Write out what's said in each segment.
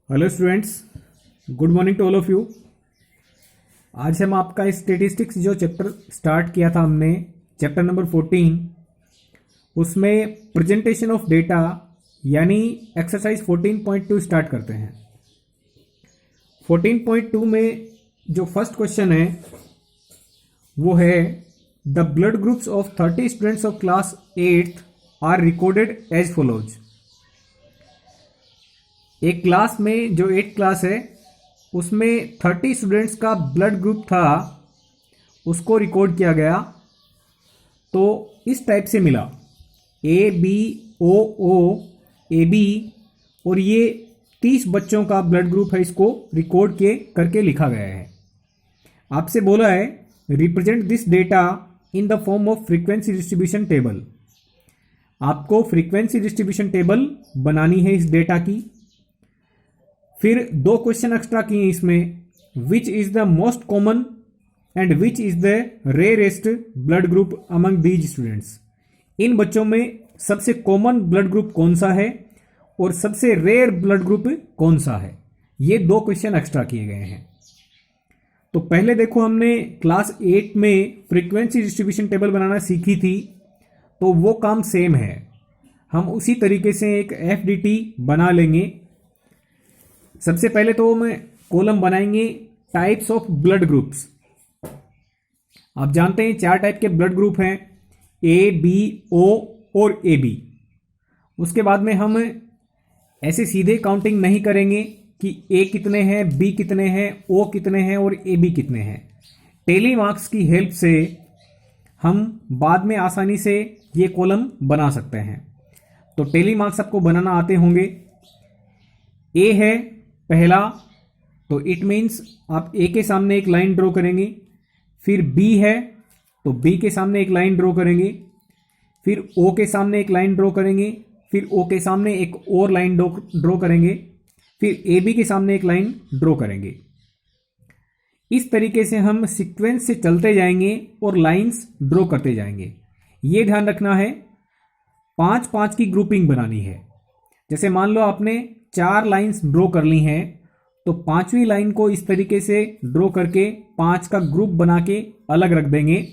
Hello students, good morning to all of you. आज हम आपका स्टेटिस्टिक्स जो चैप्टर स्टार्ट किया था हमने, चैप्टर नंबर 14, उसमें प्रेजेंटेशन ऑफ डेटा यानी एक्सरसाइज 14.2 स्टार्ट करते हैं। 14.2 में जो फर्स्ट क्वेश्चन है वो है the blood groups of 30 students of class 8 are recorded as follows. एक क्लास में जो 8 क्लास है उसमें 30 स्टूडेंट्स का ब्लड ग्रुप था, उसको रिकॉर्ड किया गया। तो इस टाइप से मिला A B O O A B, और ये 30 बच्चों का ब्लड ग्रुप है, इसको रिकॉर्ड के करके लिखा गया है। आपसे बोला है represent this data in the form of frequency distribution table. आपको फ्रीक्वेंसी डिस्ट्रीब्यूशन टेबल बनानी है इस डेटा की। फिर दो क्वेश्चन एक्स्ट्रा किए इसमें, which is the most common and which is the rarest blood group among these students. इन बच्चों में सबसे कॉमन ब्लड ग्रुप कौन सा है और सबसे रेयर ब्लड ग्रुप कौन सा है, ये दो क्वेश्चन एक्स्ट्रा किए गए हैं। तो पहले देखो, हमने क्लास 8 में फ्रीक्वेंसी डिस्ट्रीब्यूशन टेबल बनाना सीखी थी, तो वो काम सेम है। हम उसी तरीके से एक एफडीटी बना लेंगे। सबसे पहले तो हम कॉलम बनाएंगे टाइप्स ऑफ ब्लड ग्रुप्स। आप जानते हैं 4 टाइप के ब्लड ग्रुप हैं, ए बी ओ और ए बी। उसके बाद में हम ऐसे सीधे काउंटिंग नहीं करेंगे कि ए कितने हैं, बी कितने हैं, ओ कितने हैं और ए बी कितने हैं। टेली मार्क्स की हेल्प से हम बाद में आसानी से ये कॉलम बना सकते हैं। तो टेली मार्क्स आपको बनाना आते होंगे। ए है पहला, तो इट मीन्स आप ए के सामने एक लाइन ड्रॉ करेंगे। फिर बी है तो बी के सामने एक लाइन ड्रॉ करेंगे। फिर ओ के सामने एक लाइन ड्रॉ करेंगे। फिर ओ के सामने एक और लाइन ड्रॉ करेंगे। फिर ए बी के सामने एक लाइन ड्रॉ करेंगे। इस तरीके से हम सीक्वेंस से चलते जाएंगे और लाइंस ड्रॉ करते जाएंगे। ये ध्यान रखना है 5-5 की ग्रुपिंग बनानी है। जैसे मान लो आपने 4 लाइंस ड्रॉ कर ली हैं, तो 5वीं लाइन को इस तरीके से ड्रॉ करके 5 का ग्रुप बना के अलग रख देंगे।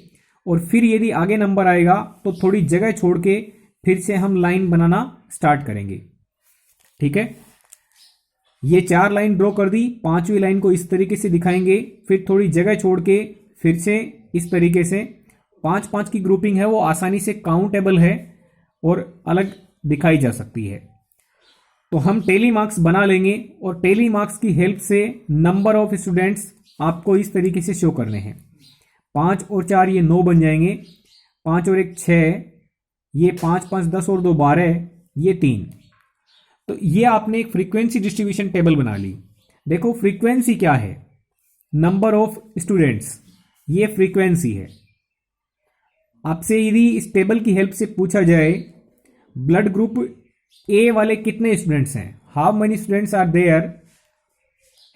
और फिर यदि आगे नंबर आएगा तो थोड़ी जगह छोड़ के फिर से हम लाइन बनाना स्टार्ट करेंगे। ठीक है, ये 4 लाइन ड्रॉ कर दी, 5वीं लाइन को इस तरीके से दिखाएंगे। फिर थोड़ी जगह छोड़ के फिर से इस तरीके से 5-5 की ग्रुपिंग है, वो आसानी से काउंटेबल है और अलग दिखाई जा सकती है। तो हम टेली मार्क्स बना लेंगे और टेली मार्क्स की हेल्प से नंबर ऑफ स्टूडेंट्स आपको इस तरीके से शो करने हैं। 5 और 4 ये 9 बन जाएंगे, 5 और 1 6, ये 5 5 10 और 2 12, ये 3। तो ये आपने एक फ्रीक्वेंसी डिस्ट्रीब्यूशन टेबल बना ली। देखो फ्रीक्वेंसी क्या है, नंबर ऑफ स्टूडेंट्स, ये फ्रीक्वेंसी है। आपसे यदि इस टेबल की हेल्प से पूछा जाए ब्लड ग्रुप ए वाले कितने स्टूडेंट्स हैं, how many students are there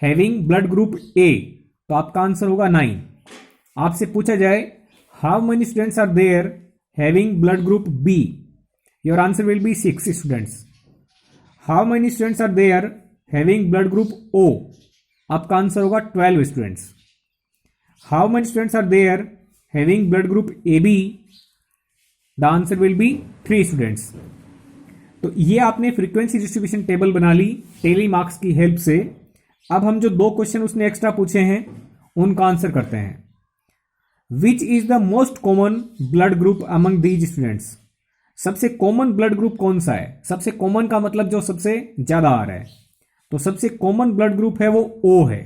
having blood group A, तो आपका आंसर होगा 9। आपसे पूछा जाए how many students are there having blood group B, your answer will be 6 students. How many students are there having blood group O, आपका answer होगा 12 students. How many students are there having blood group A B, the answer will be 3 students. तो ये आपने frequency distribution table बना ली tele marks की help से। अब हम जो 2 क्वेश्चन उसने एक्स्ट्रा पूछे हैं उनका आंसर करते हैं। विच is the most common blood group among these students. सबसे कॉमन ब्लड ग्रुप कौन सा है, सबसे कॉमन का मतलब जो सबसे ज्यादा आ रहा है। तो सबसे कॉमन ब्लड ग्रुप है वो ओ है,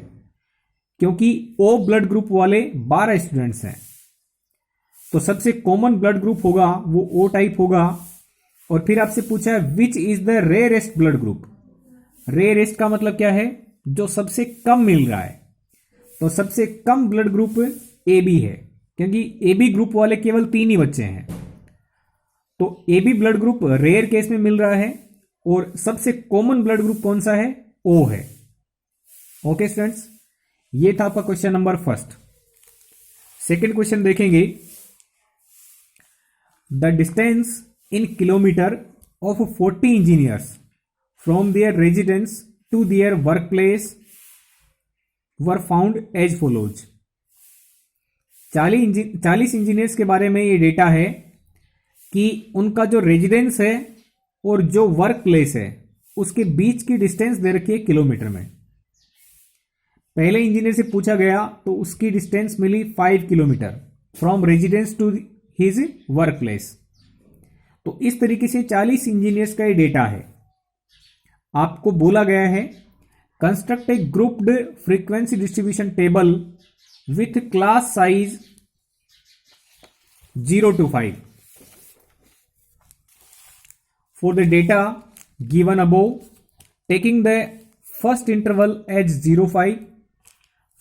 क्योंकि ओ ब्लड ग्रुप वाले 12 स्टूडेंट्स हैं। तो सबसे कॉमन ब्लड ग्रुप होगा वो ओ टाइप होगा। और फिर आपसे पूछा है विच is the rarest blood group. Rarest का मतलब क्या है, जो सबसे कम मिल रहा है। तो सबसे कम ब्लड ग्रुप ए बी है, क्योंकि ए बी ग्रुप वाले केवल 3 ही बच्चे हैं। तो A B blood group rare case में मिल रहा है। और सबसे कॉमन ब्लड ग्रुप कौन सा है, ओ है। ओके स्टूडेंट्स, ये था आपका question number first. Second question देखेंगे, the distance in kilometer of 40 engineers from their residence to their workplace were found as follows। 40 engineers के बारे में ये डेटा है कि उनका जो रेजिडेंस है और जो वर्क प्लेस है उसके बीच की डिस्टेंस दे रखी है किलोमीटर में। पहले इंजीनियर से पूछा गया तो उसकी डिस्टेंस मिली 5 kilometre from residence to his work place. तो इस तरीके से 40 इंजीनियर्स का ये डेटा है। आपको बोला गया है construct A grouped frequency distribution table with class size 0 to 5 for the data given above, taking the first interval as 0,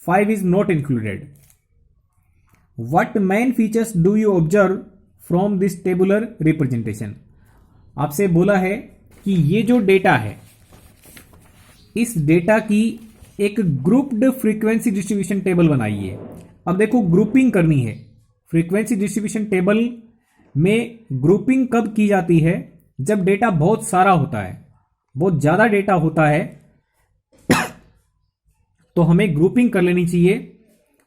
5 is not included. What main features do you observe from this tabular representation? आपसे बोला है कि ये जो data है इस data की एक ग्रुप्ड फ्रीक्वेंसी डिस्ट्रीब्यूशन टेबल बनाइए। अब देखो ग्रुपिंग करनी है। फ्रीक्वेंसी डिस्ट्रीब्यूशन टेबल में ग्रुपिंग कब की जाती है? जब डेटा बहुत सारा होता है, बहुत ज्यादा डेटा होता है तो हमें ग्रुपिंग कर लेनी चाहिए।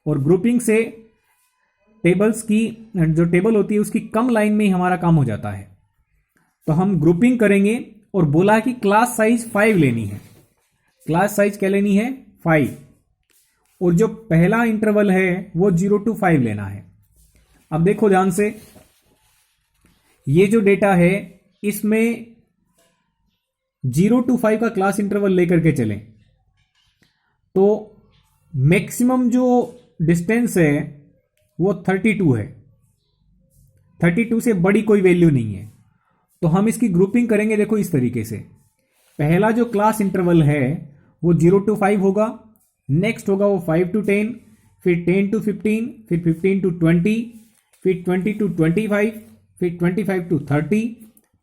और ग्रुपिंग से टेबल्स की जो टेबल होती है उसकी कम लाइन में ही हमारा काम हो जाता है। तो हम ग्रुपिंग करेंगे और बोला कि क्लास साइज 5 लेनी है। क्लास साइज क्या लेनी है? 5। और जो पहला इंटरवल है वो 0 to 5 लेना है। अब देखो ध्यान से, ये जो डेटा है इसमें 0 to 5 का क्लास इंटरवल लेकर के चलें तो मैक्सिमम जो डिस्टेंस है वो 32 है। 32 से बड़ी कोई वैल्यू नहीं है। तो हम इसकी ग्रुपिंग करेंगे देखो इस तरीके से। पहला जो क्लास इंटरवल है वो 0 to 5 होगा, नेक्स्ट होगा वो 5 to 10, फिर 10 to 15, फिर 15 to 20, फिर 20 to 25, फिर 25 to 30,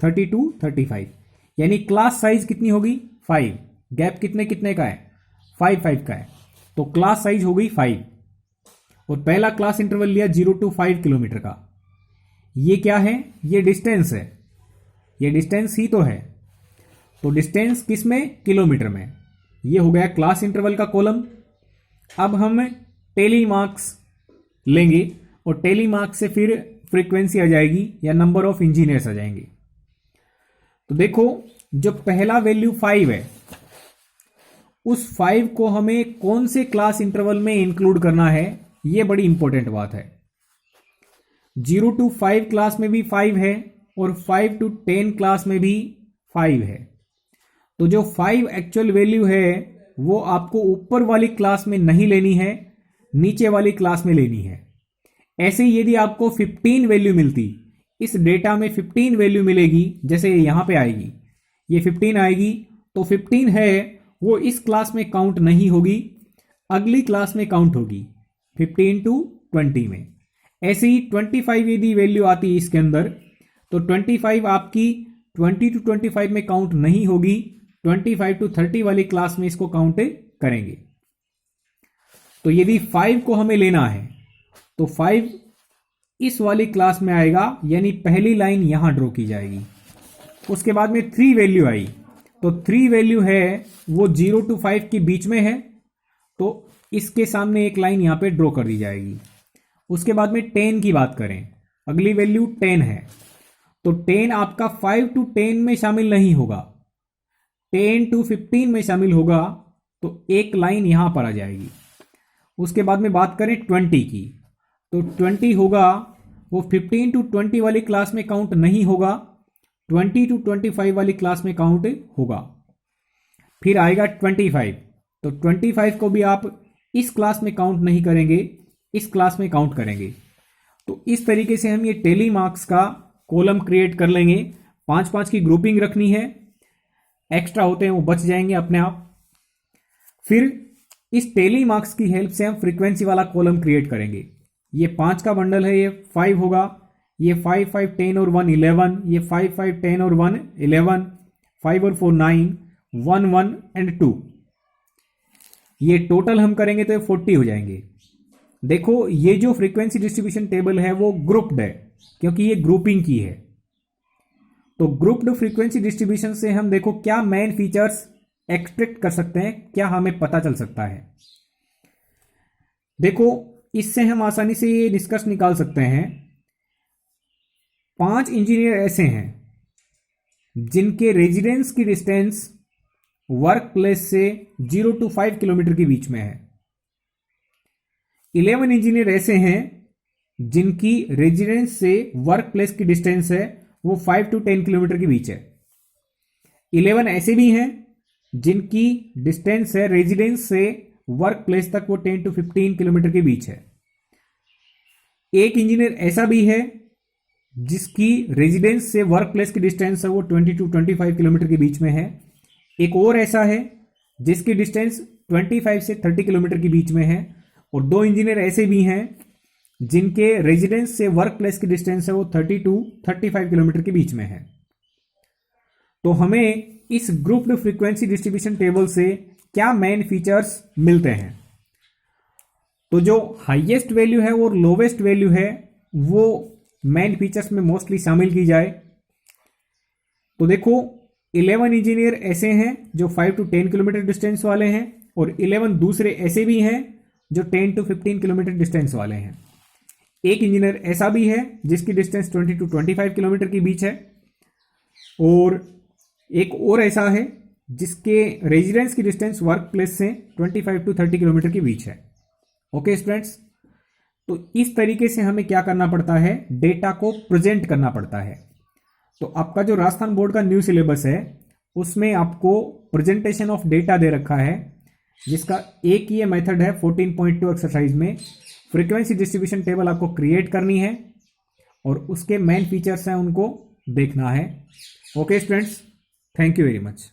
30 to 35। यानी क्लास साइज कितनी होगी? 5। गैप कितने कितने का है? 5 का है। तो क्लास साइज हो गई 5। और पहला क्लास इंटरवल लिया 0 to 5 किलोमीटर का। ये क्या है? ये डिस्टेंस है। ये डिस्टेंस ही तो है। तो डिस्टेंस किस में? किलोमीटर में। ये हो गया क्लास इंटरवल का कॉलम। अब हम टेली मार्क्स लेंगे और टेली मार्क्स से फिर फ्रीक्वेंसी आ जाएगी या नंबर ऑफ इंजीनियर्स आ जाएंगे। तो देखो जो पहला वैल्यू 5 है उस 5 को हमें कौन से क्लास इंटरवल में इंक्लूड करना है, यह बड़ी इंपॉर्टेंट बात है। 0 to 5 क्लास में भी 5 है और 5 to 10 क्लास में भी 5 है। तो जो 5 एक्चुअल वैल्यू है वो आपको ऊपर वाली क्लास में नहीं लेनी है, नीचे वाली क्लास में लेनी है। ऐसे ही यदि आपको 15 वैल्यू मिलती, इस डेटा में 15 वैल्यू मिलेगी, जैसे यहां पे आएगी, ये 15 आएगी, तो 15 है वो इस क्लास में काउंट नहीं होगी, अगली क्लास में काउंट होगी 15 to 20 में। ऐसे ही 25 यदि वैल्यू आती है इसके अंदर तो 25 आपकी 20 to 25 में काउंट नहीं होगी, 25 to 30 वाली क्लास में इसको काउंट करेंगे। तो यदि 5 को हमें लेना है तो 5 इस वाली क्लास में आएगा, यानी पहली लाइन यहां ड्रॉ की जाएगी। उसके बाद में 3 वैल्यू आई, तो 3 वैल्यू है वो 0 to 5 के बीच में है, तो इसके सामने एक लाइन यहां पे ड्रॉ कर दी जाएगी। उसके बाद में 10 की बात करें, अगली वैल्यू 10 है, तो 10 आपका 5 to 10 में शामिल नहीं होगा, 10 to 15 में शामिल होगा, तो एक लाइन यहां पर आ जाएगी। उसके बाद में बात करें 20 की, तो 20 होगा वो 15 to 20 वाली क्लास में काउंट नहीं होगा, 20 to 25 वाली क्लास में काउंट होगा। फिर आएगा 25, तो 25 को भी आप इस क्लास में काउंट नहीं करेंगे, इस क्लास में काउंट करेंगे। तो इस तरीके से हम ये टेली मार्क्स का कॉलम क्रिएट कर लेंगे। 5-5 की ग्रुपिंग रखनी है, एक्स्ट्रा होते हैं वो बच जाएंगे अपने आप। फिर इस टेली मार्क्स की हेल्प से हम फ्रीक्वेंसी वाला कॉलम क्रिएट करेंगे। ये 5 का बंडल है, ये 5 होगा, ये 5 5 10 और 1 11, ये 5 5 10 और 1 11, 5 और 4 9, 1 1 एंड 2। ये टोटल हम करेंगे तो ये 40 हो जाएंगे। देखो ये जो फ्रीक्वेंसी डिस्ट्रीब्यूशन टेबल है वो ग्रुप्ड है, क्योंकि ये ग्रुपिंग की है। तो ग्रुप्ड फ्रीक्वेंसी डिस्ट्रीब्यूशन से हम देखो क्या मेन फीचर्स एक्सपेक्ट कर सकते हैं, क्या हमें पता चल सकता है। देखो, इससे हम आसानी से ये निष्कर्ष निकाल सकते हैं, 5 इंजीनियर ऐसे हैं जिनके रेजिडेंस की डिस्टेंस वर्क प्लेस से 0 to 5 किलोमीटर के बीच में है। 11 इंजीनियर ऐसे हैं जिनकी रेजिडेंस से वर्क प्लेस की डिस्टेंस है वो 5 to 10 किलोमीटर के बीच है। 11 ऐसे भी हैं जिनकी डिस्टेंस है रेजिडेंस से वर्क प्लेस तक वो 10 to 15 किलोमीटर के बीच है। एक इंजीनियर ऐसा भी है जिसकी रेजिडेंस से वर्क प्लेस की डिस्टेंस है वो 20 to 25 किलोमीटर के बीच में है। एक और ऐसा है जिसकी डिस्टेंस 25 से 30 किलोमीटर के बीच में है। और 2 इंजीनियर ऐसे भी हैं जिनके रेजिडेंस से वर्क प्लेस की डिस्टेंस है वो 30 to 35 किलोमीटर के बीच में है। तो हमें इस ग्रुप्ड फ्रीक्वेंसी डिस्ट्रीब्यूशन टेबल से क्या मेन फीचर्स मिलते हैं। तो जो हाईएस्ट वैल्यू है और लोवेस्ट वैल्यू है वो मेन फीचर्स में मोस्टली शामिल की जाए तो देखो, 11 इंजीनियर ऐसे हैं जो 5 to 10 किलोमीटर डिस्टेंस वाले हैं और 11 दूसरे ऐसे भी हैं जो 10 to 15 किलोमीटर डिस्टेंस वाले हैं। एक इंजीनियर ऐसा भी है जिसकी डिस्टेंस 20 to 25 किलोमीटर के बीच है और एक और ऐसा है जिसके रेजिडेंस की डिस्टेंस वर्क प्लेस से 25 to 30 किलोमीटर के बीच है। ओके स्टूडेंट्स, तो इस तरीके से हमें क्या करना पड़ता है, डेटा को प्रेजेंट करना पड़ता है। तो आपका जो राजस्थान बोर्ड का न्यू सिलेबस है उसमें आपको प्रेजेंटेशन ऑफ डेटा दे रखा है, जिसका एक ये मेथड है 14.2 एक्सरसाइज में फ्रीक्वेंसी डिस्ट्रीब्यूशन टेबल आपको क्रिएट करनी है और उसके मेन फीचर्स हैं उनको देखना है। Okay students, thank you very much.